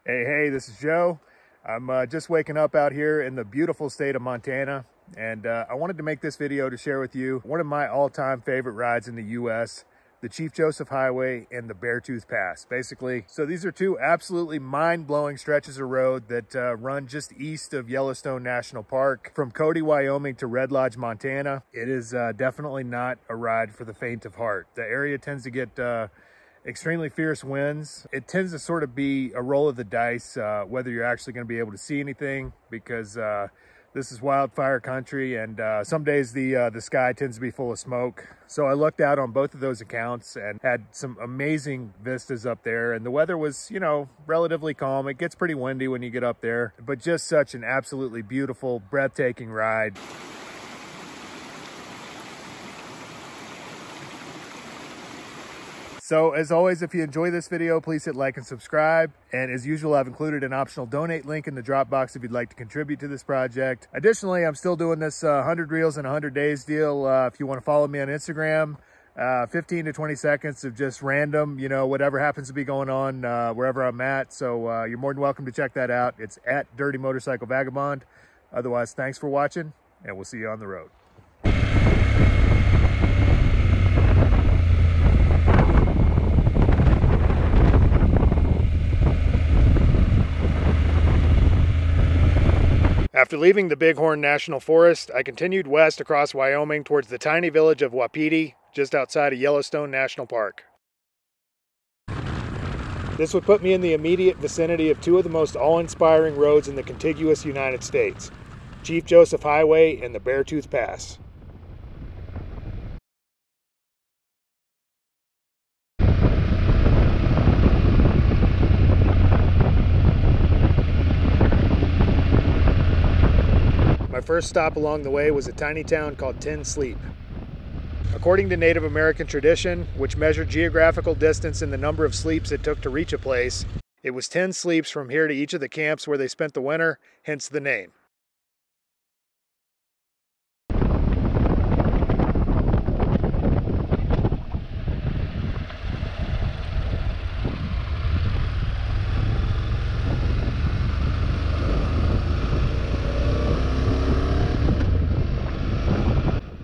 Hey, this is Joe. I'm just waking up out here in the beautiful state of Montana, and I wanted to make this video to share with you one of my all-time favorite rides in the U.S., the Chief Joseph Highway and the Beartooth Pass, basically. So these are two absolutely mind-blowing stretches of road that run just east of Yellowstone National Park from Cody, Wyoming to Red Lodge, Montana. It is definitely not a ride for the faint of heart. The area tends to get extremely fierce winds. It tends to sort of be a roll of the dice whether you're actually going to be able to see anything, because this is wildfire country, and some days the sky tends to be full of smoke. So I looked out on both of those accounts and had some amazing vistas up there, and the weather was, you know, relatively calm. It gets pretty windy when you get up there, but just such an absolutely beautiful, breathtaking ride. So as always, if you enjoy this video, please hit like and subscribe. And as usual, I've included an optional donate link in the drop box if you'd like to contribute to this project. Additionally, I'm still doing this 100 reels in 100 days deal. If you want to follow me on Instagram, 15 to 20 seconds of just random, you know, whatever happens to be going on wherever I'm at. So you're more than welcome to check that out. It's at Dirty Motorcycle Vagabond. Otherwise, thanks for watching, and we'll see you on the road. After leaving the Bighorn National Forest, I continued west across Wyoming towards the tiny village of Wapati, just outside of Yellowstone National Park. This would put me in the immediate vicinity of two of the most awe-inspiring roads in the contiguous United States, Chief Joseph Highway and the Beartooth Pass. My first stop along the way was a tiny town called 10 Sleep. According to Native American tradition, which measured geographical distance in the number of sleeps it took to reach a place, it was 10 sleeps from here to each of the camps where they spent the winter, hence the name.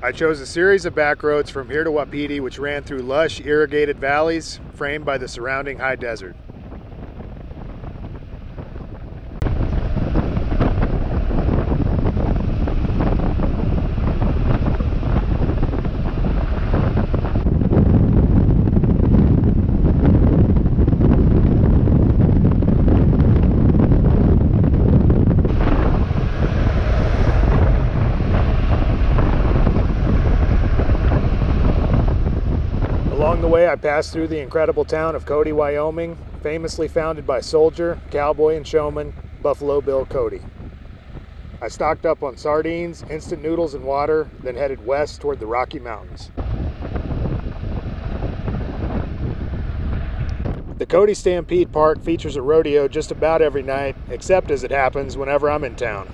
I chose a series of back roads from here to Wapiti, which ran through lush, irrigated valleys framed by the surrounding high desert. Along the way, I passed through the incredible town of Cody, Wyoming, famously founded by soldier, cowboy, and showman Buffalo Bill Cody. I stocked up on sardines, instant noodles, and water, then headed west toward the Rocky Mountains. The Cody Stampede Park features a rodeo just about every night, except, as it happens, whenever I'm in town.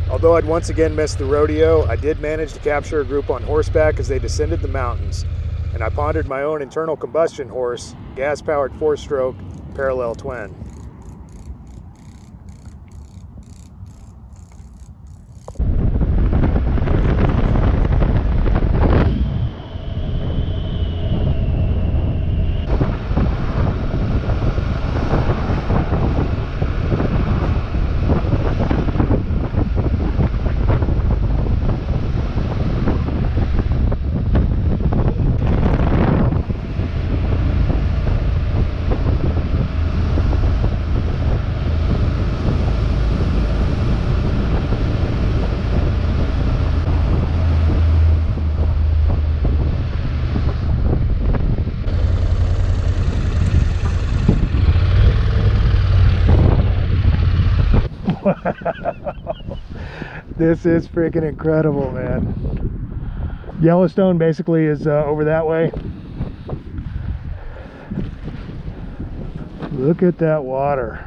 Although I'd once again missed the rodeo, I did manage to capture a group on horseback as they descended the mountains, and I pondered my own internal combustion horse, gas-powered 4-stroke, parallel twin. This is freaking incredible, man. Yellowstone basically is over that way. Look at that water.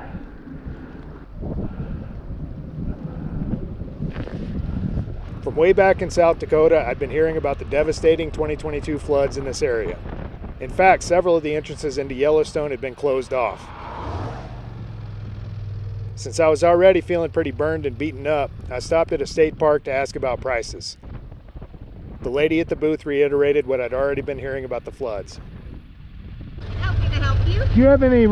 From way back in South Dakota, I'd been hearing about the devastating 2022 floods in this area. In fact, several of the entrances into Yellowstone had been closed off. Since I was already feeling pretty burned and beaten up, I stopped at a state park to ask about prices. The lady at the booth reiterated what I'd already been hearing about the floods. How can I help you? Do you have any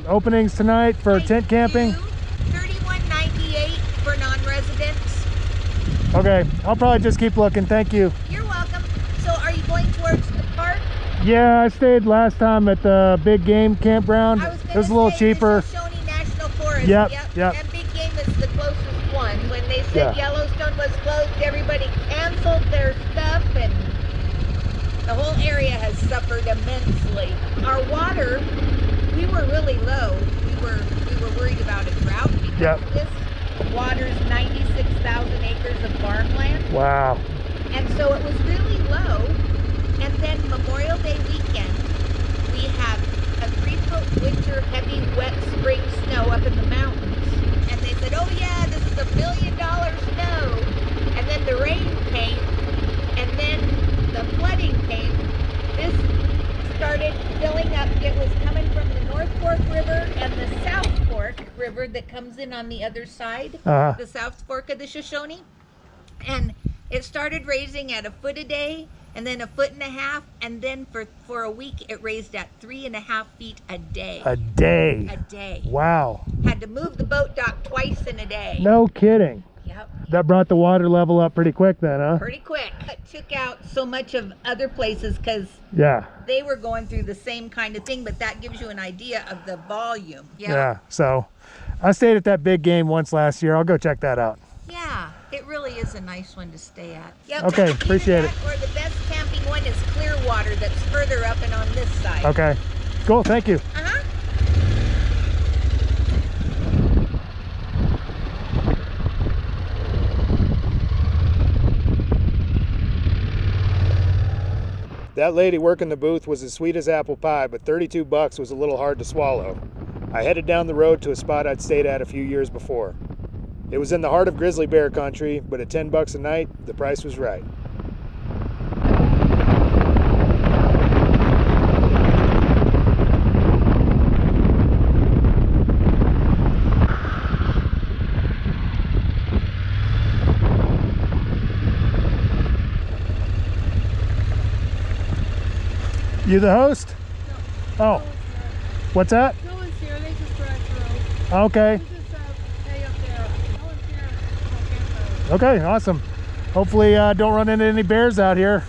openings tonight for tent camping? $31.98 for non-residents. Okay, I'll probably just keep looking. Thank you. You're welcome. So are you going towards the park? Yeah, I stayed last time at the big game campground. It was a little cheaper. Yellowstone National Forest. Yep. And big game is the closest one. When they said Yellowstone was closed, everybody canceled their stuff, and the whole area has suffered immensely. Our water, we were really low. We were worried about a drought because this water's 96,000 acres of farmland. Wow. And so it was really low. And then Memorial Day weekend, we had a 3-foot winter, heavy, wet spring snow up in the mountains. And they said, oh yeah, this is $1 million snow. And then the rain came, and then the flooding came. This started filling up. It was coming from the North Fork River and the South Fork River that comes in on the other side, the South Fork of the Shoshone. And it started raising at 1 foot a day, and then 1.5 feet, and then for a week it raised at 3.5 feet a day. A day? A day. Wow. Had to move the boat dock twice in a day. No kidding. Yep. That brought the water level up pretty quick then, huh? Pretty quick. It took out so much of other places because they were going through the same kind of thing, but that gives you an idea of the volume. Yeah, so I stayed at that big game once last year. I'll go check that out. Yeah, it really is a nice one to stay at. Yep. Okay, appreciate it. Or the best camping one is Clearwater, that's further up and on this side. Okay, cool, thank you. That lady working the booth was as sweet as apple pie, but $32 was a little hard to swallow. I headed down the road to a spot I'd stayed at a few years before. It was in the heart of grizzly bear country, but at $10 a night, the price was right. You the host? No. Oh. What's that? No one's here. They just drive through. Okay. We just stay up there. No one's here. No campfire. Okay, awesome. Hopefully don't run into any bears out here.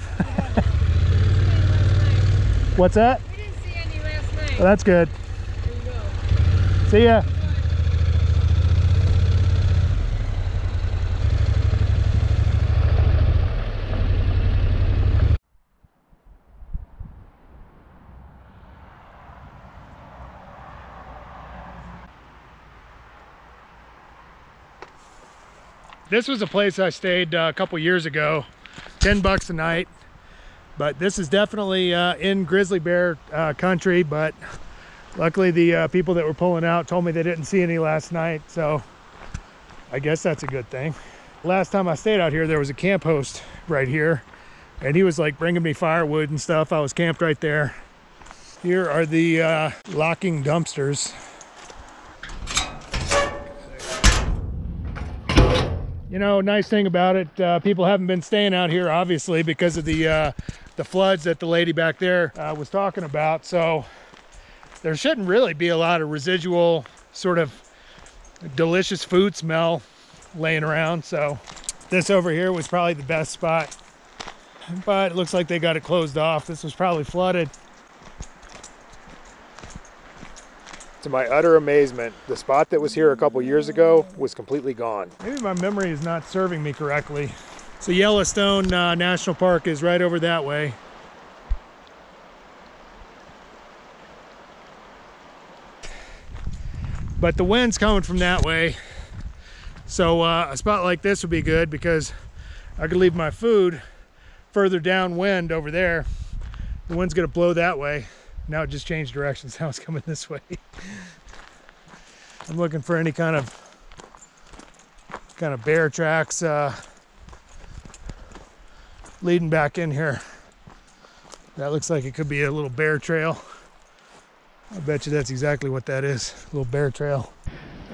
What's that? We didn't see any last night. Well, that's good. There you go. See ya. This was a place I stayed a couple years ago, $10 a night, but this is definitely in grizzly bear country, but luckily the people that were pulling out told me they didn't see any last night, so I guess that's a good thing. Last time I stayed out here, there was a camp host right here, and he was like bringing me firewood and stuff. I was camped right there. Here are the locking dumpsters. You know, nice thing about it, people haven't been staying out here, obviously, because of the floods that the lady back there was talking about. So there shouldn't really be a lot of residual sort of delicious food smell laying around. So this over here was probably the best spot, but it looks like they got it closed off. This was probably flooded. To my utter amazement, the spot that was here a couple years ago was completely gone. Maybe my memory is not serving me correctly. So Yellowstone National Park is right over that way. But the wind's coming from that way. So a spot like this would be good because I could leave my food further downwind over there. The wind's gonna blow that way. Now it just changed directions. Now it's coming this way. I'm looking for any kind of bear tracks leading back in here. That looks like it could be a little bear trail. I bet you that's exactly what that is, a little bear trail.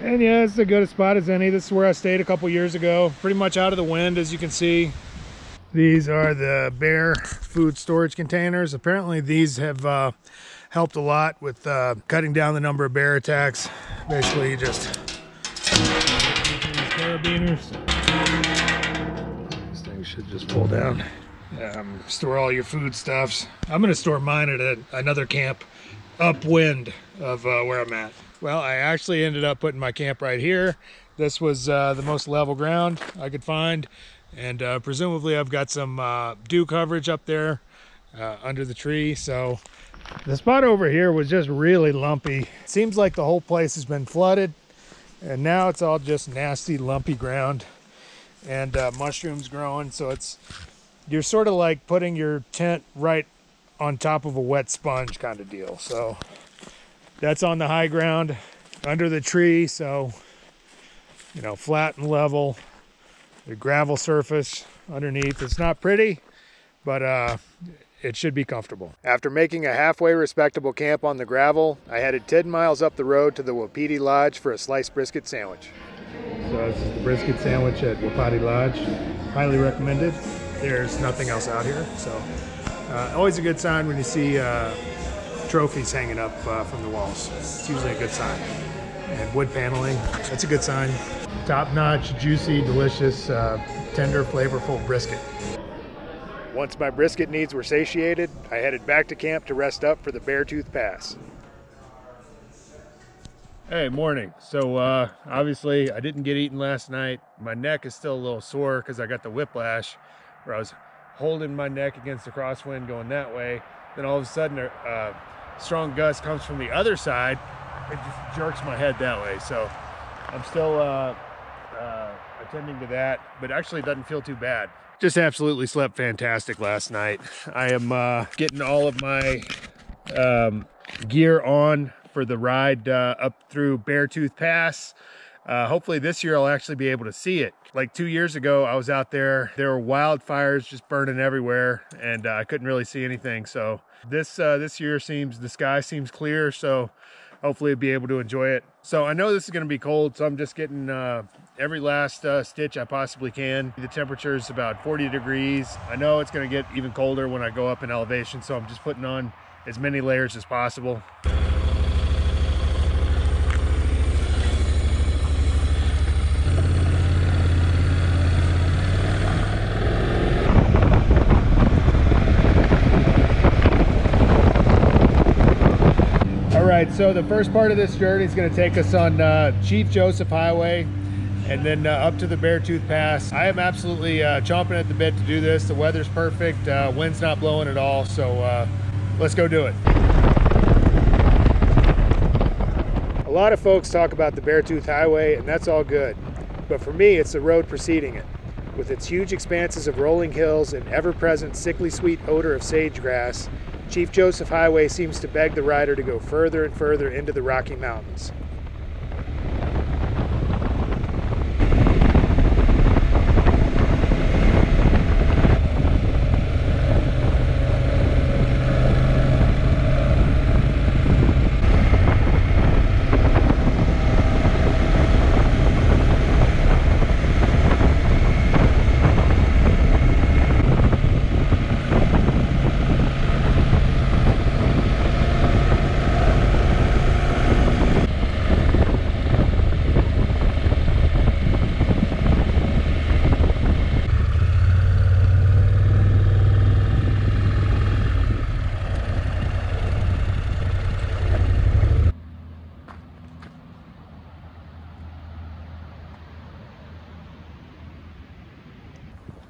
And yeah, it's as good a spot as any. This is where I stayed a couple years ago. Pretty much out of the wind, as you can see. These are the bear food storage containers. Apparently these have helped a lot with cutting down the number of bear attacks. Basically you just carabiners. This thing should just pull down. Store all your foodstuffs. I'm gonna store mine at another camp upwind of where I'm at. Well, I actually ended up putting my camp right here. This was the most level ground I could find, and presumably I've got some dew coverage up there under the tree. So the spot over here was just really lumpy. It seems like the whole place has been flooded, and now it's all just nasty lumpy ground and mushrooms growing. So you're sort of like putting your tent right on top of a wet sponge kind of deal. So that's on the high ground under the tree, so you know, flat and level. The gravel surface underneath, it's not pretty, but it should be comfortable. After making a halfway respectable camp on the gravel, I headed 10 miles up the road to the Wapati Lodge for a sliced brisket sandwich. So this is the brisket sandwich at Wapati Lodge. Highly recommended. There's nothing else out here, so always a good sign when you see trophies hanging up from the walls. It's usually a good sign. And wood paneling, that's a good sign. Top-notch, juicy, delicious, tender, flavorful brisket. Once my brisket needs were satiated, I headed back to camp to rest up for the Beartooth Pass. Hey, morning. So obviously I didn't get eaten last night. My neck is still a little sore because I got the whiplash where I was holding my neck against the crosswind going that way. Then all of a sudden a strong gust comes from the other side. It just jerks my head that way. So I'm still attending to that, but actually it doesn't feel too bad. Just absolutely slept fantastic last night. I am getting all of my gear on for the ride up through Beartooth Pass. Hopefully this year I'll actually be able to see it. Like 2 years ago, I was out there. There were wildfires just burning everywhere, and I couldn't really see anything. So this year the sky seems clear, so hopefully I'll be able to enjoy it. So I know this is going to be cold, so I'm just getting every last stitch I possibly can. The temperature is about 40 degrees. I know it's going to get even colder when I go up in elevation, so I'm just putting on as many layers as possible. Alright, so the first part of this journey is going to take us on Chief Joseph Highway and then up to the Beartooth Pass. I am absolutely chomping at the bit to do this. The weather's perfect, wind's not blowing at all, so let's go do it. A lot of folks talk about the Beartooth Highway, and that's all good. But for me, it's the road preceding it. With its huge expanses of rolling hills and ever-present sickly sweet odor of sage-grass, Chief Joseph Highway seems to beg the rider to go further and further into the Rocky Mountains.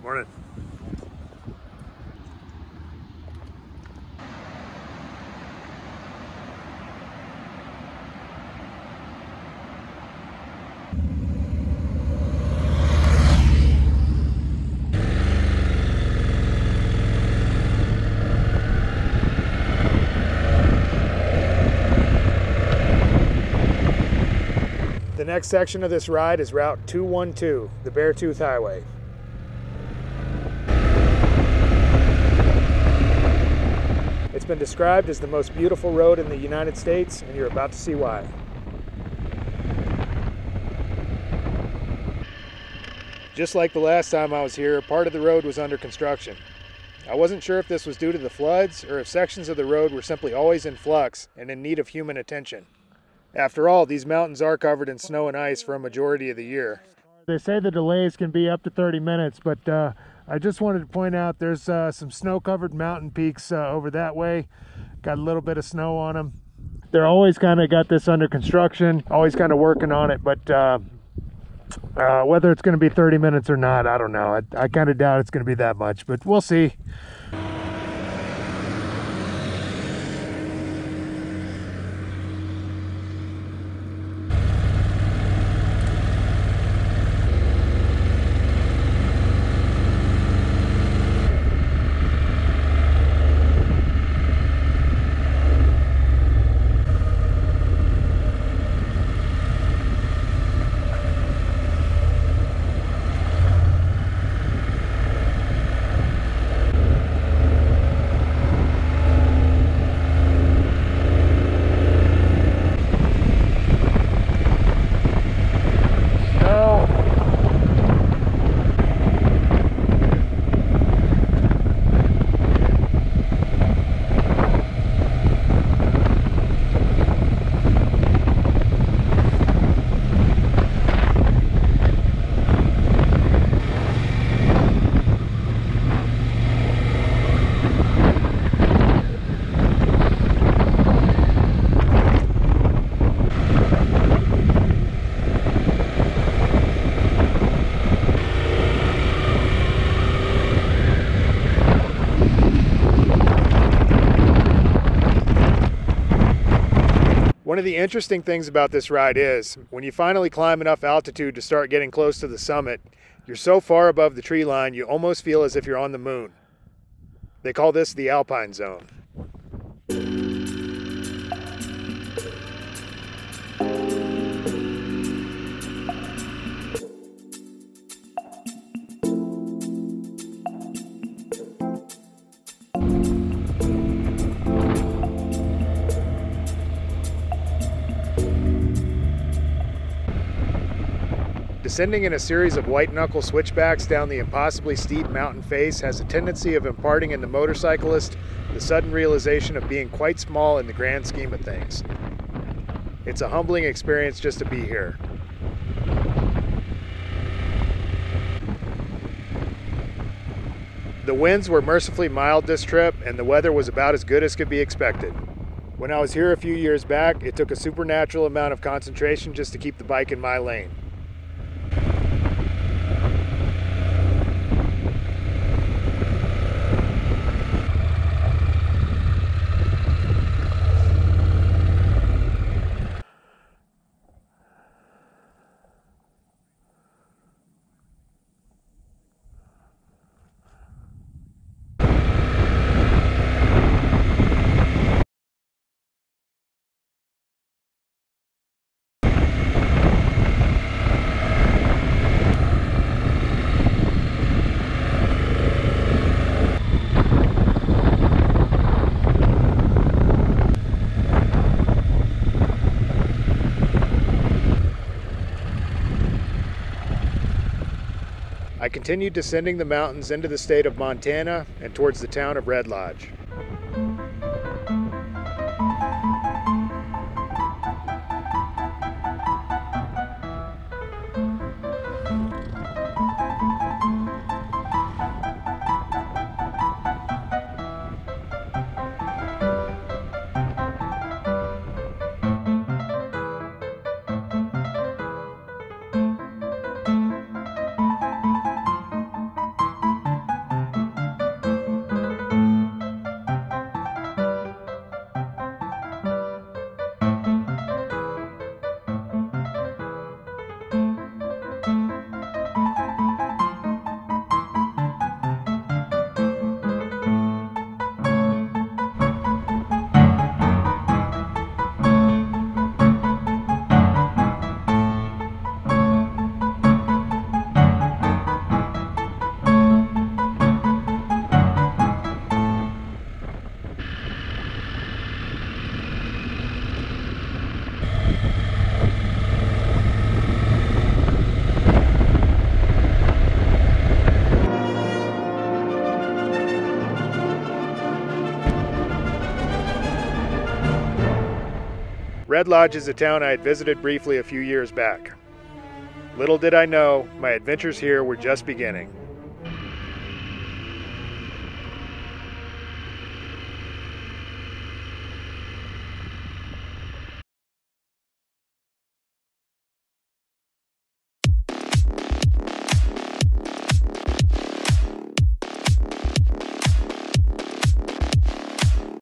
Morning. next section of this ride is Route 212, the Beartooth Highway. It's been described as the most beautiful road in the United States, and you're about to see why. Just like the last time I was here, part of the road was under construction. I wasn't sure if this was due to the floods or if sections of the road were simply always in flux and in need of human attention. After all, these mountains are covered in snow and ice for a majority of the year. They say the delays can be up to 30 minutes, but I just wanted to point out there's some snow-covered mountain peaks over that way. Got a little bit of snow on them. They're always kind of got this under construction, always kind of working on it, but whether it's going to be 30 minutes or not, I don't know. I kind of doubt it's going to be that much, but we'll see. One of the interesting things about this ride is, when you finally climb enough altitude to start getting close to the summit, you're so far above the tree line you almost feel as if you're on the moon. They call this the Alpine Zone. Descending in a series of white-knuckle switchbacks down the impossibly steep mountain face has a tendency of imparting in the motorcyclist the sudden realization of being quite small in the grand scheme of things. It's a humbling experience just to be here. The winds were mercifully mild this trip, and the weather was about as good as could be expected. When I was here a few years back, it took a supernatural amount of concentration just to keep the bike in my lane. I continued descending the mountains into the state of Montana and towards the town of Red Lodge. Red Lodge is a town I had visited briefly a few years back. Little did I know, my adventures here were just beginning.